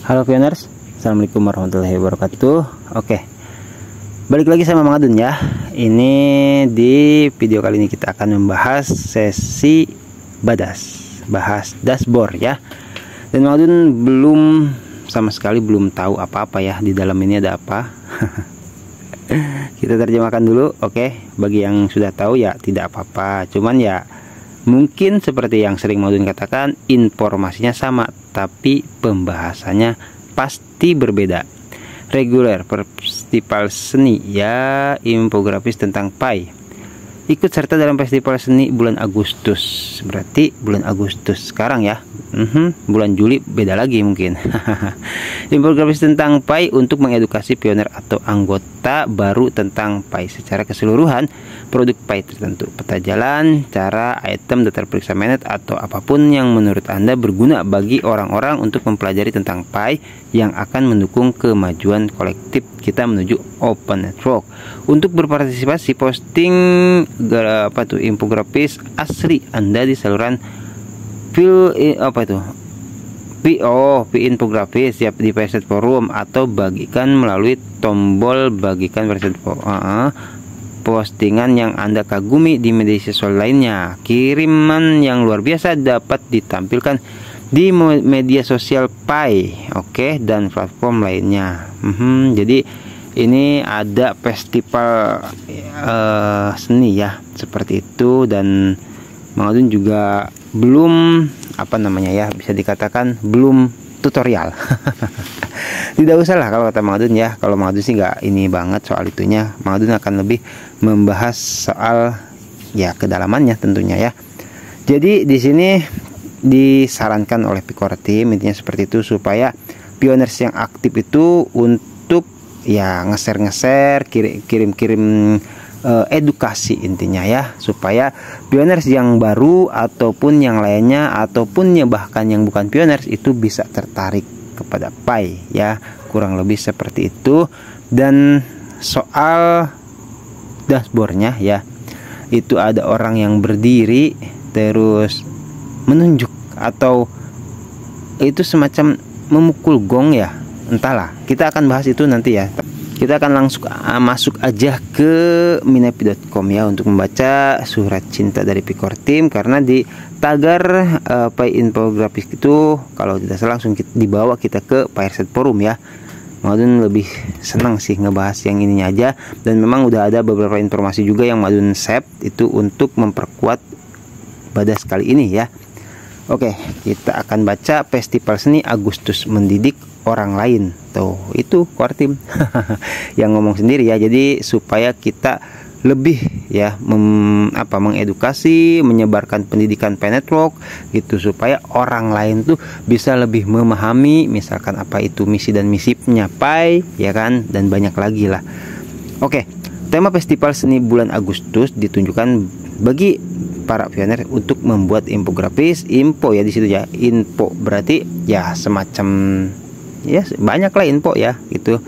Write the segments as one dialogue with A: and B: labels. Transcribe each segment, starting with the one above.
A: Halo pioners, assalamualaikum warahmatullahi wabarakatuh. Oke, balik lagi sama Mang Adun ya. Ini di video kali ini kita akan membahas sesi badas, bahas dashboard ya. Dan Mang Adun sama sekali belum tahu apa-apa ya di dalam ini ada apa. Kita terjemahkan dulu. Oke, bagi yang sudah tahu ya tidak apa-apa. Cuman ya mungkin seperti yang sering Mang Adun katakan, informasinya sama tapi pembahasannya pasti berbeda. Reguler festival seni ya, infografis tentang PAI. Ikut serta dalam festival seni bulan Agustus. Berarti bulan Agustus sekarang ya. Bulan Juli beda lagi mungkin. Infografis tentang PAI untuk mengedukasi pioner atau anggota baru tentang PAI secara keseluruhan, produk PAI tertentu, peta jalan, cara, item, daftar periksa mainnet, atau apapun yang menurut Anda berguna bagi orang-orang untuk mempelajari tentang PAI yang akan mendukung kemajuan kolektif kita menuju open network. Untuk berpartisipasi, posting infografis asli Anda di saluran infografis siap di Perset Forum atau bagikan melalui tombol bagikan Perset Forum. Postingan yang Anda kagumi di media sosial lainnya. Kiriman yang luar biasa dapat ditampilkan di media sosial PAI, oke, dan platform lainnya. Jadi ini ada festival seni ya, seperti itu. Dan Mang Adun juga belum bisa dikatakan belum tutorial. Tidak usah lah kalau kata Mang Adun ya. Kalau Mang Adun sih nggak ini banget soal itunya. Mang Adun akan lebih membahas soal ya kedalamannya tentunya ya. Jadi di sini disarankan oleh Picor Team intinya seperti itu, supaya pioners yang aktif itu untuk ya nge-share, kirim edukasi intinya ya, supaya pioners yang baru ataupun yang lainnya ataupun bahkan yang bukan pioners itu bisa tertarik kepada PAI ya, kurang lebih seperti itu. Dan soal dashboardnya ya, itu ada orang yang berdiri terus menunjuk atau itu semacam memukul gong ya, entahlah, kita akan bahas itu nanti ya. Kita akan langsung masuk aja ke minapi.com ya untuk membaca surat cinta dari Picor Team, karena di tagar PAI infografis itu kalau tidak salah langsung dibawa kita ke Perset Forum ya. Mang Adun lebih senang sih ngebahas yang ininya aja, dan memang udah ada beberapa informasi juga yang Mang Adun save itu untuk memperkuat badas kali ini ya. Oke, kita akan baca festival seni Agustus mendidik orang lain. Tuh, itu Picor Team yang ngomong sendiri ya. Jadi supaya kita lebih ya mengedukasi, menyebarkan pendidikan PAI network gitu, supaya orang lain tuh bisa lebih memahami misalkan apa itu misi dan misinya PAI ya kan, dan banyak lagi lah. Oke, tema festival seni bulan Agustus ditunjukkan bagi para pioner untuk membuat infografis, info ya di situ ya. Info berarti ya semacam ya banyak lah info ya gitu.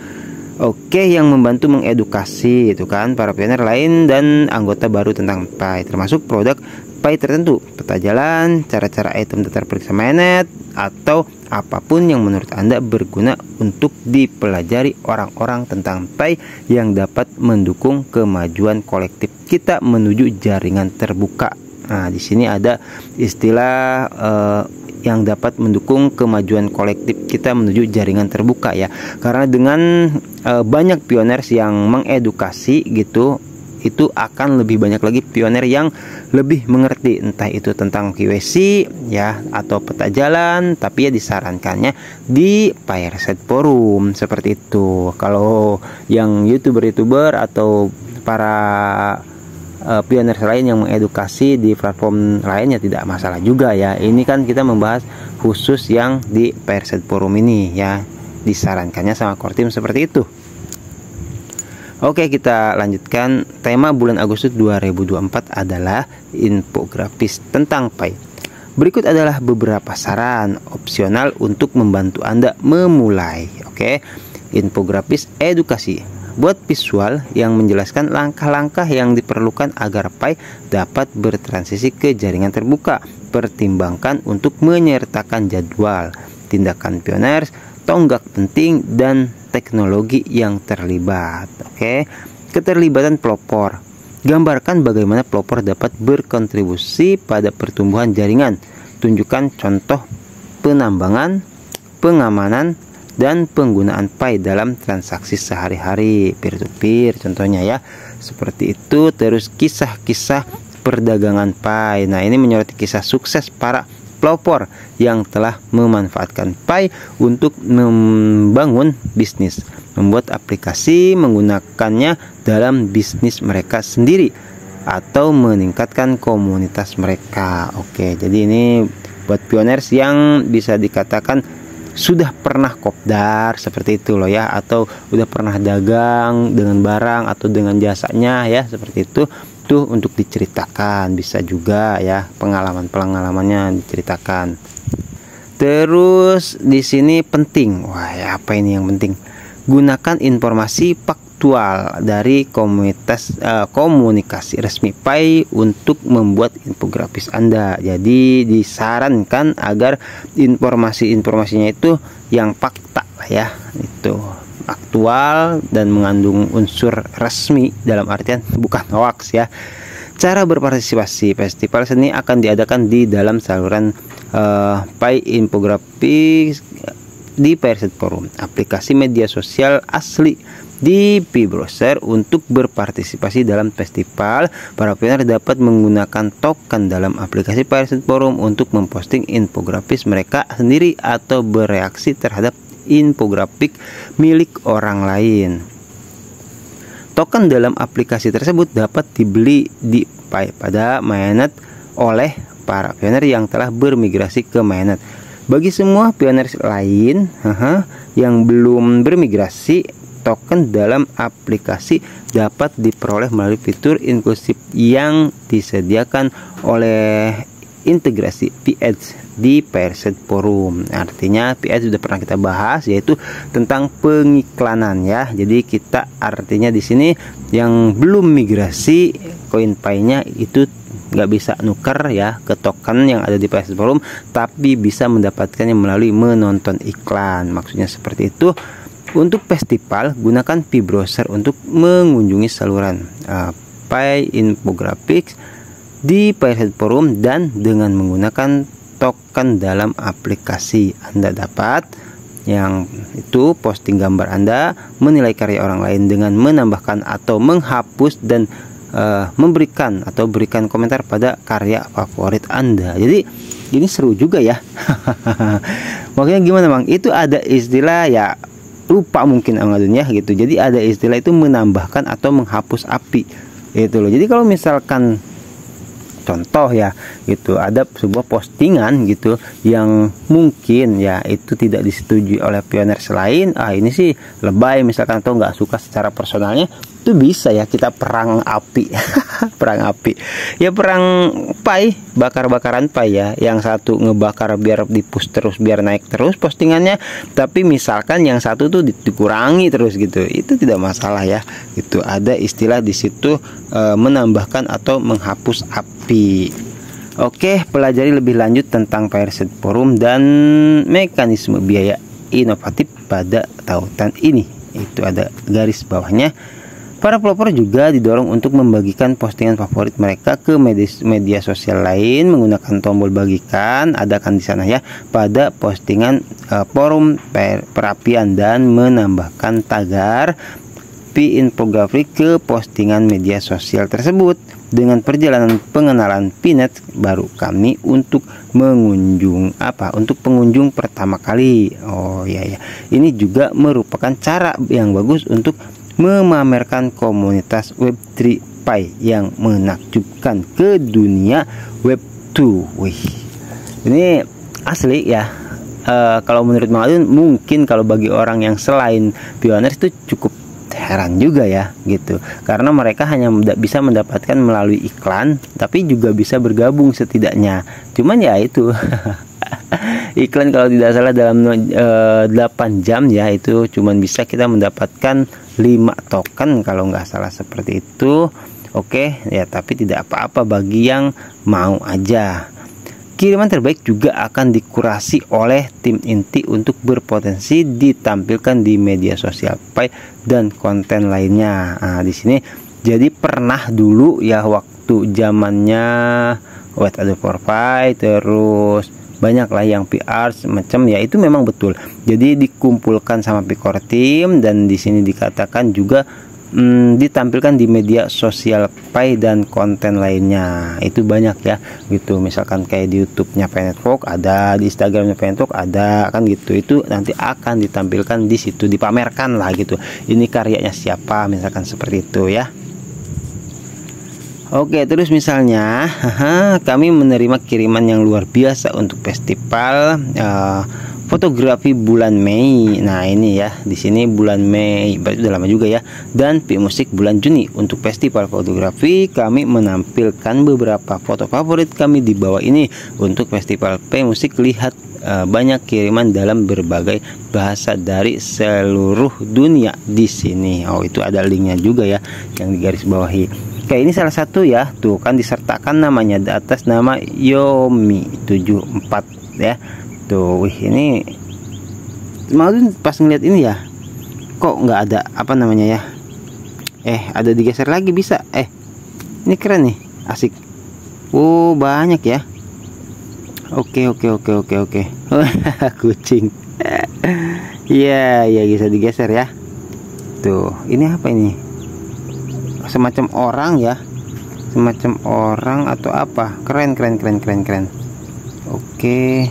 A: Oke, yang membantu mengedukasi itu kan para pioner lain dan anggota baru tentang PAI, termasuk produk PAI tertentu, peta jalan, cara-cara item daftar periksa mainnet, atau apapun yang menurut Anda berguna untuk dipelajari orang-orang tentang PAI yang dapat mendukung kemajuan kolektif kita menuju jaringan terbuka. Nah, di sini ada istilah yang dapat mendukung kemajuan kolektif kita menuju jaringan terbuka ya. Karena dengan banyak pioners yang mengedukasi gitu, itu akan lebih banyak lagi pioner yang lebih mengerti, entah itu tentang KYC ya atau peta jalan, tapi ya disarankannya di Perset Forum seperti itu. Kalau yang youtuber atau para pioner lain yang mengedukasi di platform lainnya tidak masalah juga ya. Ini kan kita membahas khusus yang di Perset Forum ini ya, disarankannya sama Picor Team seperti itu. Oke, kita lanjutkan. Tema bulan Agustus 2024 adalah infografis tentang PAI. Berikut adalah beberapa saran opsional untuk membantu Anda memulai. Oke, infografis edukasi. Buat visual yang menjelaskan langkah-langkah yang diperlukan agar PAI dapat bertransisi ke jaringan terbuka. Pertimbangkan untuk menyertakan jadwal. tindakan pioners, tonggak penting, dan teknologi yang terlibat. Oke, keterlibatan pelopor. Gambarkan bagaimana pelopor dapat berkontribusi pada pertumbuhan jaringan. Tunjukkan contoh penambangan, pengamanan, dan penggunaan Pi dalam transaksi sehari-hari, peer-to-peer contohnya ya. Seperti itu. Terus kisah-kisah perdagangan Pi. Nah, ini menyoroti kisah sukses para pelopor yang telah memanfaatkan Pi untuk membangun bisnis, membuat aplikasi menggunakannya dalam bisnis mereka sendiri, atau meningkatkan komunitas mereka. Oke, jadi ini buat pioners yang bisa dikatakan sudah pernah kopdar seperti itu loh ya, atau udah pernah dagang dengan barang atau dengan jasanya ya, seperti itu. Tuh untuk diceritakan, bisa juga ya pengalamannya diceritakan. Terus di sini penting, wah ya, apa ini yang penting? Gunakan informasi faktual dari komunikasi resmi Pi untuk membuat infografis Anda. Jadi disarankan agar informasinya itu yang fakta lah ya, itu aktual dan mengandung unsur resmi, dalam artian bukan hoax ya. Cara berpartisipasi. Festival seni akan diadakan di dalam saluran Pi infografis di Pi Research Forum, aplikasi media sosial asli di Pi Browser. Untuk berpartisipasi dalam festival, para pionir dapat menggunakan token dalam aplikasi Pi Research Forum untuk memposting infografis mereka sendiri atau bereaksi terhadap infografik milik orang lain. Token dalam aplikasi tersebut dapat dibeli di Pi pada mainnet oleh para pionir yang telah bermigrasi ke mainnet. Bagi semua pionir lain yang belum bermigrasi, token dalam aplikasi dapat diperoleh melalui fitur inklusif yang disediakan oleh integrasi Pi-Edge di Pi Research Forum. Artinya Pi-Edge sudah pernah kita bahas, yaitu tentang pengiklanan ya. Jadi kita artinya di sini yang belum migrasi koin Pi-nya itu nggak bisa nuker ya ke token yang ada di Pi Research Forum, tapi bisa mendapatkannya melalui menonton iklan. Maksudnya seperti itu. Untuk festival, gunakan Pi Browser untuk mengunjungi saluran Pi Infographics di Pi Research Forum, dan dengan menggunakan token dalam aplikasi Anda dapat yang itu posting gambar Anda, menilai karya orang lain dengan menambahkan atau menghapus, dan memberikan atau berikan komentar pada karya favorit Anda. Jadi ini seru juga ya. Makanya gimana Bang? Itu ada istilah ya, lupa mungkin dunia gitu. Jadi ada istilah itu menambahkan atau menghapus api itu loh. Jadi kalau misalkan contoh ya gitu, ada sebuah postingan gitu yang mungkin ya itu tidak disetujui oleh pionir lain, ini sih lebay misalkan, atau nggak suka secara personalnya, itu bisa ya kita perang api. Perang api ya, perang Pi, bakar-bakaran Pi ya. Yang satu ngebakar biar dipush terus, biar naik terus postingannya, tapi misalkan yang satu tuh dikurangi terus gitu, itu tidak masalah ya. Itu ada istilah di situ menambahkan atau menghapus api. Oke, pelajari lebih lanjut tentang Pi Research Forum dan mekanisme biaya inovatif pada tautan ini. Itu ada garis bawahnya. Para pelopor juga didorong untuk membagikan postingan favorit mereka ke media sosial lain menggunakan tombol bagikan, adakan di sana ya, pada postingan forum perapian, dan menambahkan tagar Pi Infographic ke postingan media sosial tersebut. Dengan perjalanan pengenalan Pinet baru kami untuk pengunjung pertama kali. Oh iya ya, ini juga merupakan cara yang bagus untuk memamerkan komunitas Web3 Pi yang menakjubkan ke dunia Web2. Wih, ini asli ya. Kalau menurut Mang Adun, mungkin kalau bagi orang yang selain pioner itu cukup heran juga ya gitu, karena mereka hanya bisa mendapatkan melalui iklan, tapi juga bisa bergabung setidaknya. Cuman ya itu iklan kalau tidak salah dalam 8 jam ya, itu cuman bisa kita mendapatkan 5 token kalau nggak salah seperti itu. Oke ya, tapi tidak apa-apa bagi yang mau aja. Kiriman terbaik juga akan dikurasi oleh tim inti untuk berpotensi ditampilkan di media sosial Pi dan konten lainnya. Nah, di sini jadi pernah dulu ya waktu zamannya What Other for Pi, terus banyak lah yang PR semacam ya, itu memang betul. Jadi dikumpulkan sama Picor Team dan di sini dikatakan juga ditampilkan di media sosial Pi dan konten lainnya. Itu banyak ya gitu, misalkan kayak di YouTube-nya Pi Network ada, di Instagram-nya Pi Network ada kan gitu. Itu nanti akan ditampilkan di situ, dipamerkan lah gitu, ini karyanya siapa, misalkan seperti itu ya. Oke, terus misalnya kami menerima kiriman yang luar biasa untuk festival fotografi bulan Mei. Nah, ini ya, di sini bulan Mei, berarti udah lama juga ya. Dan Pi Musik bulan Juni. Untuk festival fotografi kami menampilkan beberapa foto favorit kami di bawah ini. Untuk festival Pi Musik lihat banyak kiriman dalam berbagai bahasa dari seluruh dunia di sini. Oh, itu ada linknya juga ya yang digaris bawahi. Kayak ini salah satu ya, tuh kan disertakan namanya di atas nama Yomi74 ya. Tuh, wih, ini malu pas ngeliat ini ya, kok nggak ada apa namanya ya, ada digeser lagi bisa, ini keren nih, asik. Oh, banyak ya. Oke. Kucing. Iya, bisa digeser ya. Tuh, ini apa ini? Semacam orang ya, semacam orang atau apa? Keren. Oke.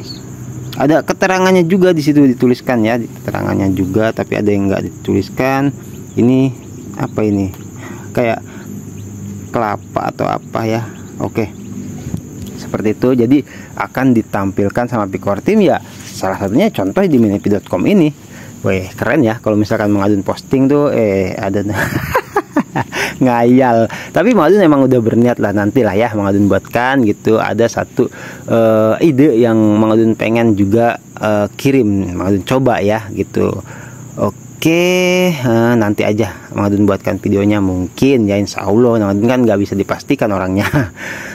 A: Ada keterangannya juga di situ dituliskan ya, keterangannya juga, tapi ada yang nggak dituliskan. Ini apa ini? Kayak kelapa atau apa ya? Oke. Seperti itu. Jadi akan ditampilkan sama Picor Team ya. Salah satunya contoh di minipi.com ini. Wih, keren ya kalau misalkan mengadun posting tuh ada ngayal. Tapi Mengadun emang udah berniat lah, nanti lah ya Mengadun buatkan gitu. Ada satu ide yang Mengadun pengen juga kirim, Mengadun coba ya gitu. Oke, nanti aja Mengadun buatkan videonya mungkin ya, insya Allah. Mengadun kan nggak bisa dipastikan orangnya.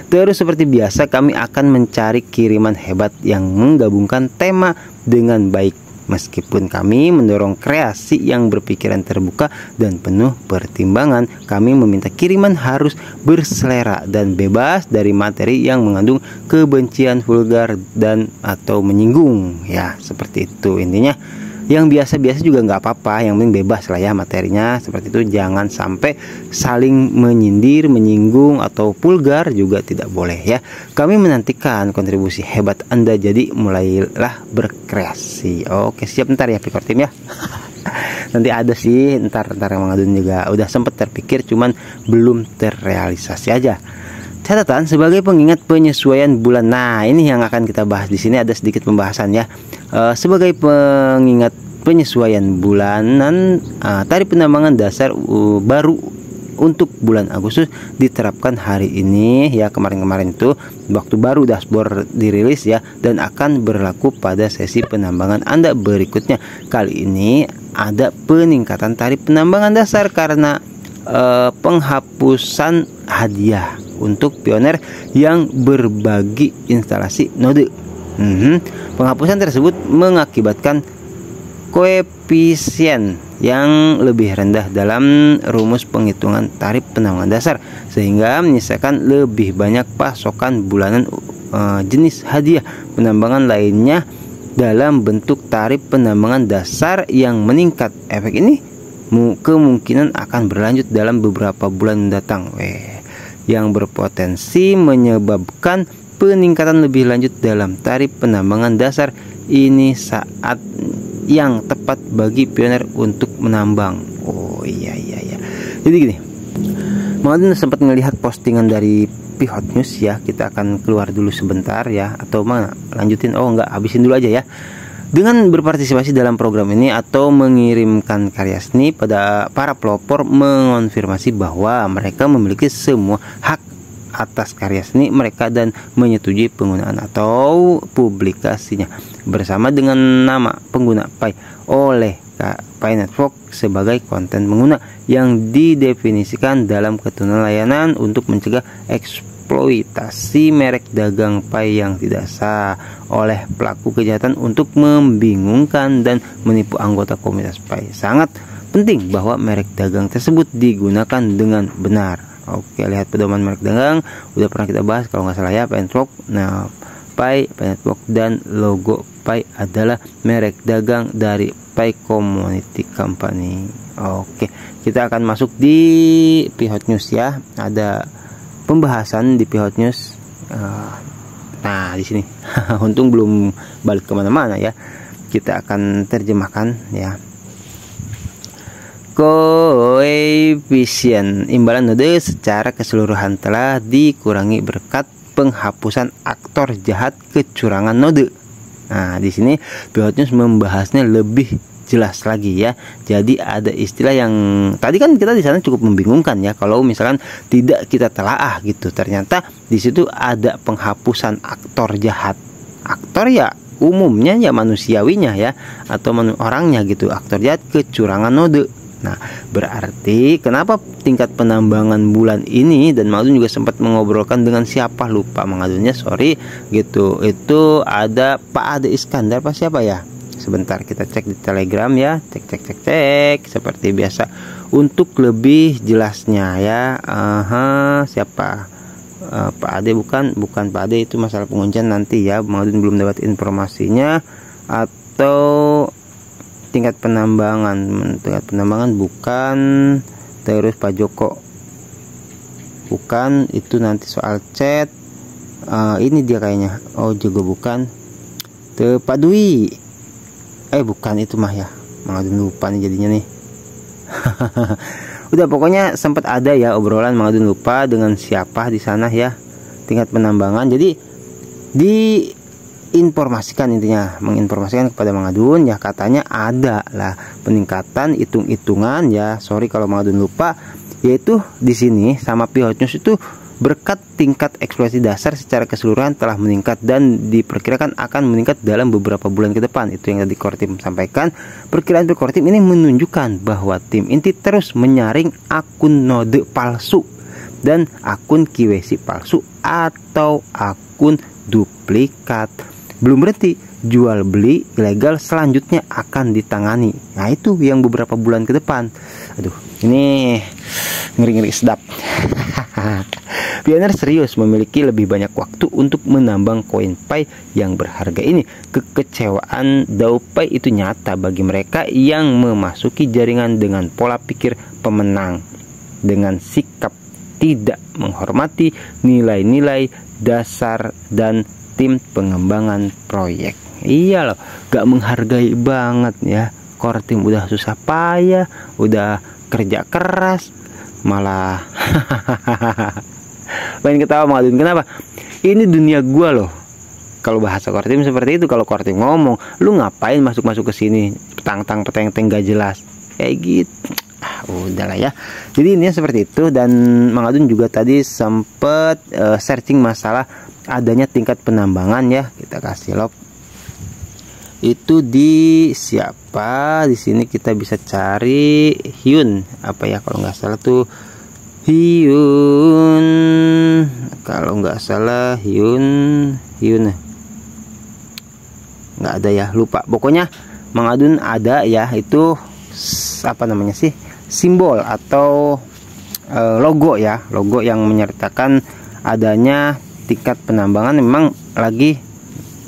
A: Terus seperti biasa kami akan mencari kiriman hebat yang menggabungkan tema dengan baik. Meskipun kami mendorong kreasi yang berpikiran terbuka dan penuh pertimbangan, kami meminta kiriman harus berselera dan bebas dari materi yang mengandung kebencian, vulgar, dan atau menyinggung. Ya, seperti itu intinya. Yang biasa-biasa juga nggak apa-apa, yang penting bebas lah ya materinya, seperti itu. Jangan sampai saling menyindir, menyinggung, atau vulgar juga tidak boleh ya. Kami menantikan kontribusi hebat Anda, jadi mulailah berkreasi. Oke, siap ntar ya Picor Team ya. Nanti ada sih ntar yang Mengadun juga udah sempet terpikir, cuman belum terrealisasi aja. Catatan sebagai pengingat penyesuaian bulan. Nah, ini yang akan kita bahas di sini, ada sedikit pembahasan ya. Sebagai pengingat penyesuaian bulanan, tarif penambangan dasar baru untuk bulan Agustus diterapkan hari ini ya. Kemarin itu waktu baru dashboard dirilis ya, dan akan berlaku pada sesi penambangan Anda berikutnya. Kali ini ada peningkatan tarif penambangan dasar karena penghapusan hadiah untuk pioner yang berbagi instalasi node. Penghapusan tersebut mengakibatkan koefisien yang lebih rendah dalam rumus penghitungan tarif penambangan dasar, sehingga menyisakan lebih banyak pasokan bulanan jenis hadiah penambangan lainnya dalam bentuk tarif penambangan dasar yang meningkat. Efek ini kemungkinan akan berlanjut dalam beberapa bulan mendatang, yang berpotensi menyebabkan peningkatan lebih lanjut dalam tarif penambangan dasar ini saat yang tepat bagi pioner untuk menambang. Oh iya. Jadi gini, Mengadun sempat melihat postingan dari Pihot News ya. Kita akan keluar dulu sebentar ya, atau mana lanjutin? Oh enggak, habisin dulu aja ya. Dengan berpartisipasi dalam program ini atau mengirimkan karya seni, pada para pelopor mengonfirmasi bahwa mereka memiliki semua hak atas karya seni mereka dan menyetujui penggunaan atau publikasinya bersama dengan nama pengguna Pi oleh Pi Network sebagai konten pengguna yang didefinisikan dalam ketentuan layanan untuk mencegah eksploitasi mengeksploitasi merek dagang Pi yang tidak sah oleh pelaku kejahatan untuk membingungkan dan menipu anggota komunitas Pi. Sangat penting bahwa merek dagang tersebut digunakan dengan benar. Oke, lihat pedoman merek dagang udah pernah kita bahas kalau nggak salah ya, Pi Network. Nah, Pi Network dan logo Pi adalah merek dagang dari Pi Community Company. Oke, kita akan masuk di Pi-hot News ya. Ada pembahasan di Pi-hot News. Nah, di sini untung belum balik kemana-mana ya. Kita akan terjemahkan ya. Koefisien imbalan node secara keseluruhan telah dikurangi berkat penghapusan aktor jahat kecurangan node. Nah, di sini Pi-hot News membahasnya lebih jelas lagi ya. Jadi ada istilah yang tadi kan kita di sana cukup membingungkan ya, kalau misalkan tidak kita telaah gitu. Ternyata di situ ada penghapusan aktor jahat. Aktor ya umumnya ya manusiawinya ya, atau orangnya gitu. Aktor jahat kecurangan node. Nah, berarti kenapa tingkat penambangan bulan ini, dan Mang Adun juga sempat mengobrolkan dengan siapa lupa Mang Adunnya, sorry gitu. Itu ada Pak Ade Iskandar, apa siapa ya? Sebentar kita cek di Telegram ya. Cek seperti biasa untuk lebih jelasnya ya. Siapa? Pak Ade bukan Pak Ade, itu masalah penguncian nanti ya. Mang Adun belum dapat informasinya. Atau tingkat penambangan bukan, terus Pak Joko bukan, itu nanti soal chat. Ini dia kayaknya, oh juga bukan, Pak Dwi bukan, itu mah ya Mang Adun lupa nih jadinya nih. Udah pokoknya sempat ada ya obrolan, Mang Adun lupa dengan siapa di sana ya, tingkat penambangan. Jadi diinformasikan, intinya menginformasikan kepada Mang Adun ya, katanya ada lah peningkatan hitung-hitungan ya. Sorry kalau Mang Adun lupa, yaitu di sini sama Pi-hot News itu berkat tingkat eksploitasi dasar secara keseluruhan telah meningkat dan diperkirakan akan meningkat dalam beberapa bulan ke depan. Itu yang tadi Kortim sampaikan. Perkiraan Kortim ini menunjukkan bahwa tim inti terus menyaring akun node palsu dan akun KYC palsu atau akun duplikat. Belum berhenti, jual beli ilegal selanjutnya akan ditangani. Nah, itu yang beberapa bulan ke depan. Aduh, ini ngeri-ngeri sedap. Pioneer serius memiliki lebih banyak waktu untuk menambang koin Pi yang berharga ini. Kekecewaan DAO Pi itu nyata bagi mereka yang memasuki jaringan dengan pola pikir pemenang, dengan sikap tidak menghormati nilai-nilai dasar dan tim pengembangan proyek. Iya loh, gak menghargai banget ya. Kortim udah susah payah, udah kerja keras, malah main ketawa Mang Adun. Kenapa? Ini dunia gua loh. Kalau bahasa Kortim seperti itu. Kalau Kortim ngomong, lu ngapain masuk-masuk ke sini, petang-teng gak jelas kayak gitu. Udahlah ya. Jadi ini seperti itu. Dan Mang Adun juga tadi sempet searching masalah adanya tingkat penambangan ya. Kita kasih log itu di siapa. Di sini kita bisa cari Hyun apa ya, kalau nggak salah tuh Hyun, kalau nggak salah Hyun nggak ada ya, lupa. Pokoknya Mang Adun ada ya, itu apa namanya sih, simbol atau logo ya, logo yang menyertakan adanya tingkat penambangan memang lagi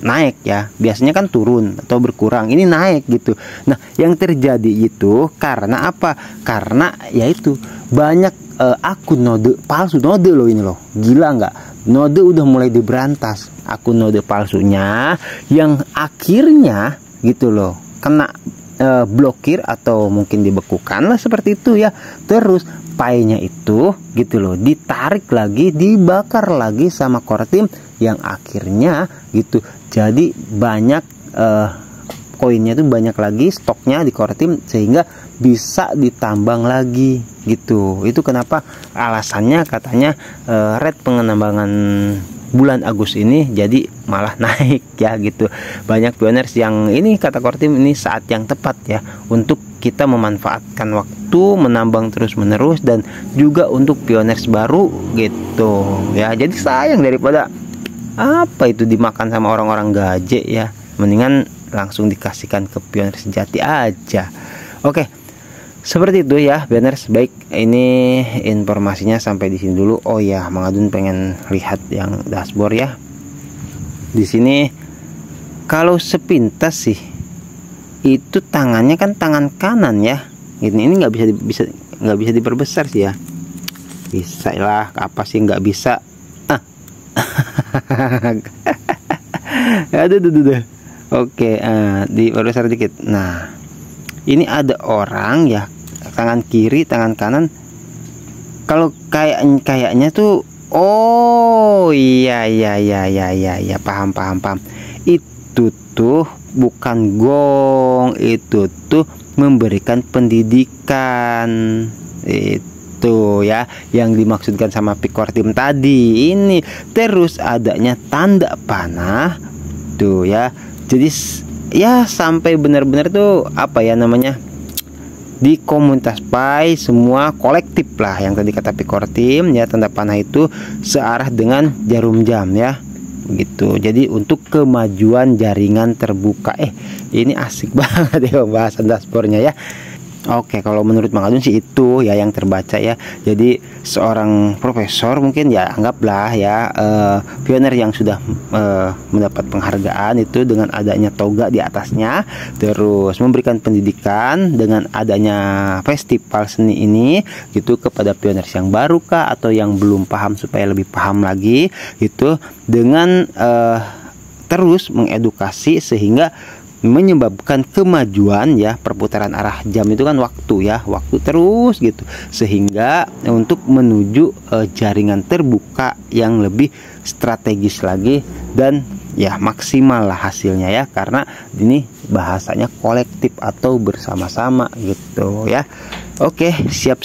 A: naik ya. Biasanya kan turun atau berkurang, ini naik gitu. Nah, yang terjadi itu karena apa? Karena yaitu banyak akun node palsu. Node loh ini loh, gila nggak? Node udah mulai diberantas, akun node palsunya yang akhirnya gitu loh kena blokir atau mungkin dibekukan lah seperti itu ya. Terus Pi-nya itu gitu loh ditarik lagi, dibakar lagi sama Kortim yang akhirnya gitu jadi banyak koinnya itu banyak lagi stoknya di Kortim sehingga bisa ditambang lagi gitu. Itu kenapa alasannya katanya rate pengembangan bulan Agustus ini jadi malah naik ya gitu. Banyak pioners yang ini kata core team ini saat yang tepat ya untuk kita memanfaatkan waktu menambang terus menerus dan juga untuk pioners baru gitu ya. Jadi sayang daripada apa itu dimakan sama orang-orang gaje ya, mendingan langsung dikasihkan ke pioners sejati aja. Oke, seperti itu ya pioners. Baik, ini informasinya sampai di sini dulu. Oh ya, Mang Adun pengen lihat yang dashboard ya. Di sini kalau sepintas sih itu tangannya kan tangan kanan ya. Ini nggak bisa diperbesar sih ya. Bisa lah, apa sih nggak bisa? Aduh. Oke, diperbesar dikit. Nah, ini ada orang ya, tangan kiri, tangan kanan. Kalau kayaknya tuh, oh iya, paham. Itu tuh bukan gong, itu tuh memberikan pendidikan. Itu ya yang dimaksudkan sama Pick-core team tadi. Ini terus adanya tanda panah tuh ya. Jadi ya sampai benar-benar tuh apa ya namanya, di komunitas Pi semua kolektif lah yang tadi kata Pick-core team ya, tanda panah itu searah dengan jarum jam ya gitu. Jadi untuk kemajuan jaringan terbuka. Ini asik banget ya pembahasan dashboardnya ya. Oke, kalau menurut Mang Adun sih itu ya yang terbaca ya. Jadi seorang profesor mungkin ya anggaplah ya pioner yang sudah mendapat penghargaan itu dengan adanya toga di atasnya, terus memberikan pendidikan dengan adanya festival seni ini gitu kepada pioner yang baru kah atau yang belum paham supaya lebih paham lagi gitu, dengan terus mengedukasi sehingga menyebabkan kemajuan ya. Perputaran arah jam itu kan waktu ya, waktu terus gitu, sehingga untuk menuju jaringan terbuka yang lebih strategis lagi dan ya maksimal lah hasilnya ya, karena ini bahasanya kolektif atau bersama-sama gitu ya. Oke, siap.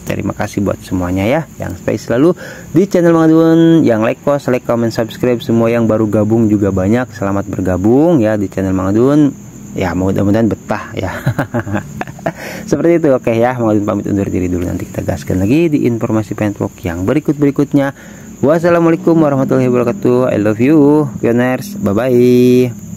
A: Terima kasih buat semuanya ya yang stay selalu di channel Mang Adun, yang like, comment, subscribe. Semua yang baru gabung juga banyak, selamat bergabung ya di channel Mang Adun. Ya mudah-mudahan betah ya. Seperti itu. Oke ya, Mang Adun pamit undur diri dulu. Nanti kita gaskan lagi di informasi pentvlog yang berikutnya. Wassalamualaikum warahmatullahi wabarakatuh. I love you pioners. Bye bye.